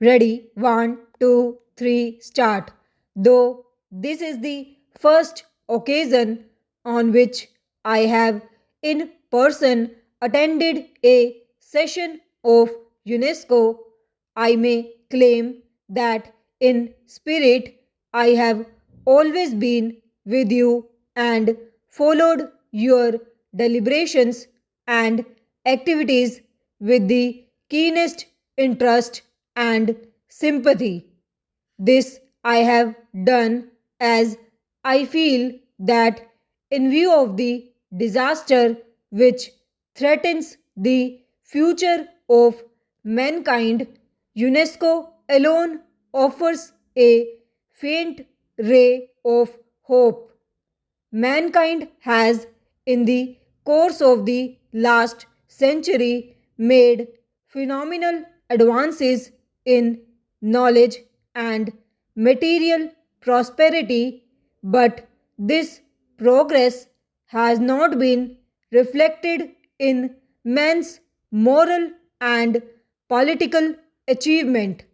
Ready? One, two, three, start. Though this is the first occasion on which I have in person attended a session of UNESCO, I may claim that in spirit I have always been with you and followed your deliberations and activities with the keenest interest and sympathy. This I have done as I feel that, in view of the disaster which threatens the future of mankind, UNESCO alone offers a faint ray of hope. Mankind has, in the course of the last century, made phenomenal advances in knowledge and material prosperity, but this progress has not been reflected in men's moral and political achievement.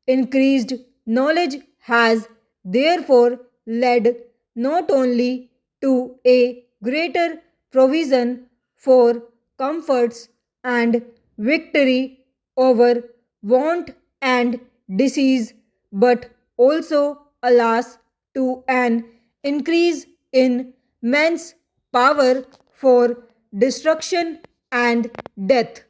Increased knowledge has therefore led not only to a greater provision for comforts and victory over want and disease, but also, alas, to an increase in man's power for destruction and death.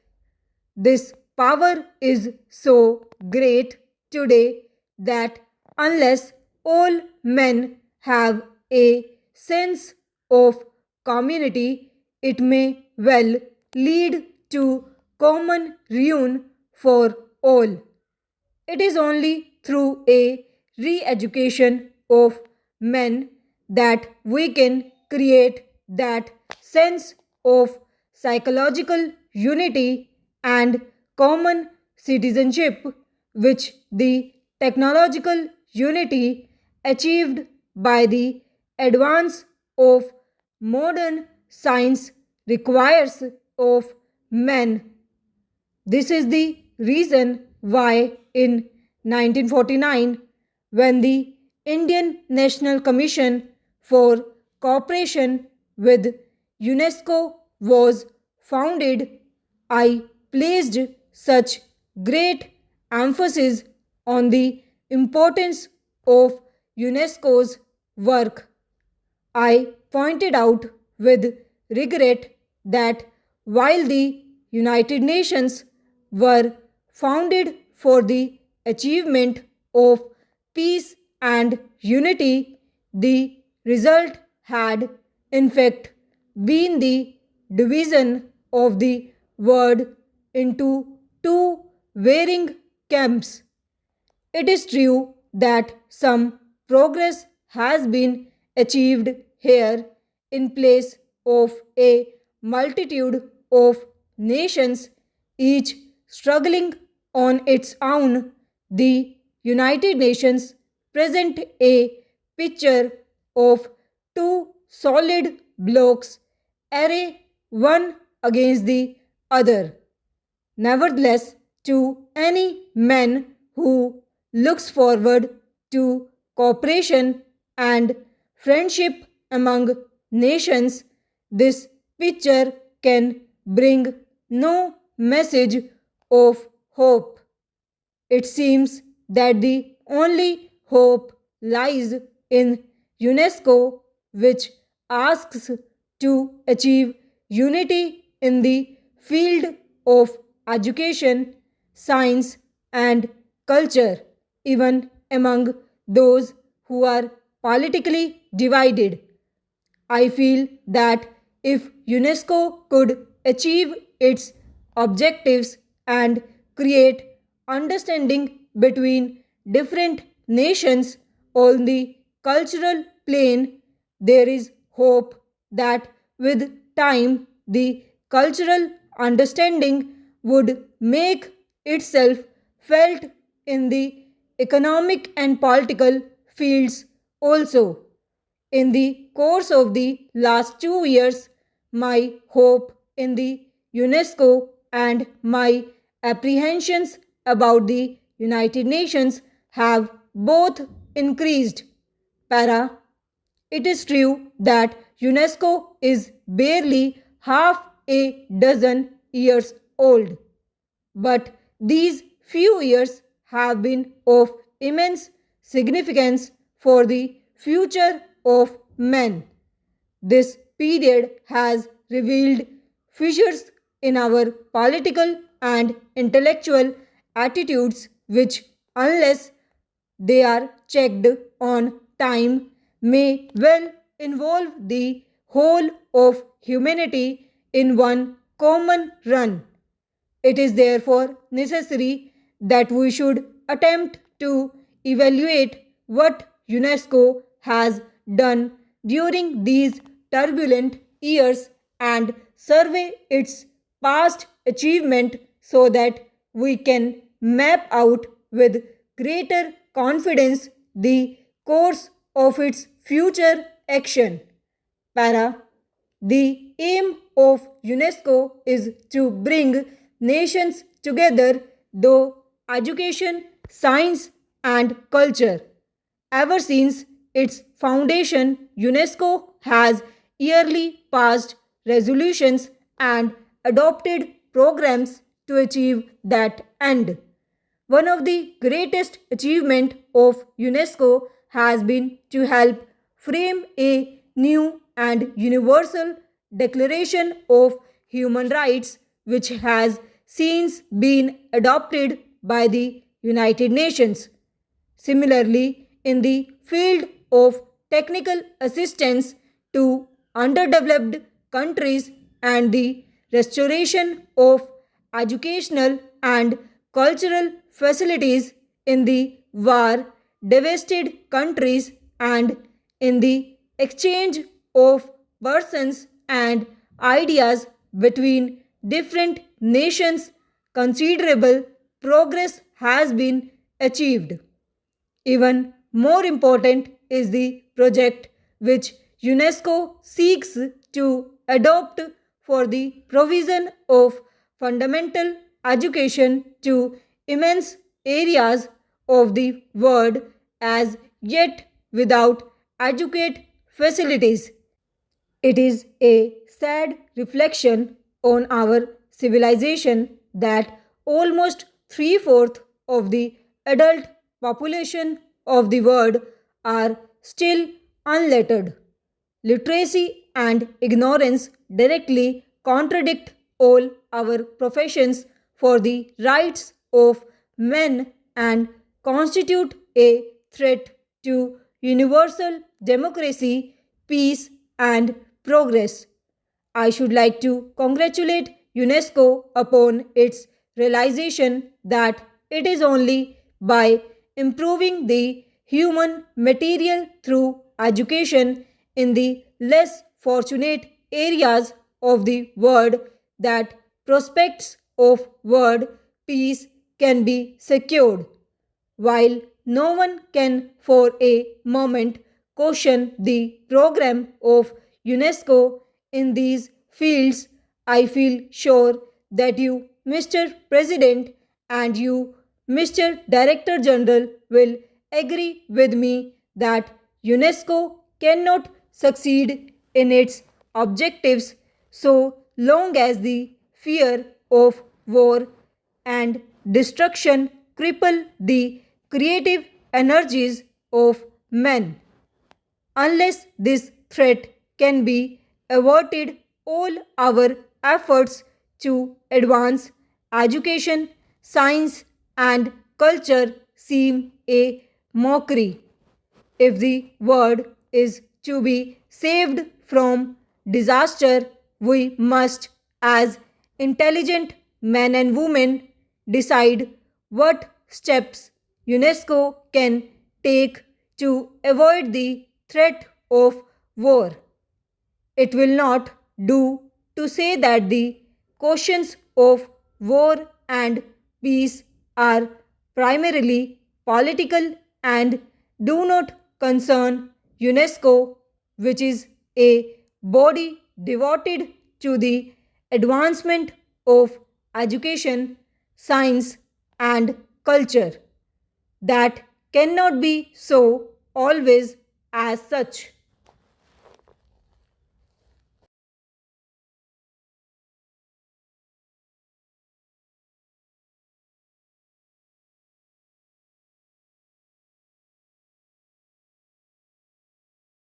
This power is so great today that unless all men have a sense of community, it may well lead to common ruin for all. It is only through a re education of men that we can create that sense of psychological unity and common citizenship which the technological unity achieved by the advance of modern science requires of men. This is the reason why in 1949, when the Indian National Commission for Cooperation with UNESCO was founded, I placed such great emphasis on the importance of UNESCO's work. I pointed out with regret that while the United Nations were founded for the achievement of peace and unity, the result had, in fact, been the division of the world into two varying camps. It is true that some progress has been achieved here in place of a multitude of nations, each struggling on its own. The United Nations present a picture of two solid blocks array one against the other. Nevertheless, to any man who looks forward to cooperation and friendship among nations, this picture can bring no message of hope. It seems that the only hope lies in UNESCO, which asks to achieve unity in the field of education, science, and culture, even among those who are politically divided. I feel that if UNESCO could achieve its objectives and create understanding between different nations on the cultural plane, there is hope that with time the cultural understanding would make itself felt in the economic and political fields also. In the course of the last 2 years, my hope in the UNESCO and my apprehensions about the United Nations have both increased. Para, it is true that UNESCO is barely half a dozen years old, but these few years have been of immense significance for the future of men. This period has revealed fissures in our political and intellectual attitudes, which, unless they are checked on time, may well involve the whole of humanity in one common run. It is therefore necessary that we should attempt to evaluate what UNESCO has done during these turbulent years and survey its past achievement so that we can map out with greater confidence the course of its future action. Para, the aim of UNESCO is to bring nations together through education, science, and culture. Ever since its foundation, UNESCO has yearly passed resolutions and adopted programs to achieve that end. One of the greatest achievements of UNESCO has been to help frame a new and universal Declaration of Human Rights, which has since been adopted by the United Nations. Similarly, in the field of technical assistance to underdeveloped countries and the restoration of educational and cultural facilities in the war devastated countries and in the exchange of persons and ideas between different nations, considerable progress has been achieved. Even more important is the project which UNESCO seeks to adopt for the provision of fundamental education to immense areas of the world as yet without adequate facilities. It is a sad reflection on our civilization that almost three-fourths of the adult population of the world are still unlettered. Literacy and ignorance directly contradict all our professions for the rights of men and constitute a threat to universal democracy, peace, and progress. I should like to congratulate UNESCO upon its realization that it is only by improving the human material through education in the less fortunate areas of the world that prospects of world peace can be secured. While no one can for a moment caution the program of UNESCO in these fields, I feel sure that you, Mr. President, and you, Mr. Director General, will agree with me that UNESCO cannot succeed in its objectives so long as the fear of war and destruction cripple the creative energies of men. Unless this threat can be averted, all our efforts to advance education, science, and culture seem a mockery. If the world is to be saved from disaster, we must, as intelligent men and women, decide what steps UNESCO can take to avoid the threat of war. It will not do to say that the questions of war and peace are primarily political and do not concern UNESCO, which is a body devoted to the advancement of education, science, and culture. that cannot be so always as such.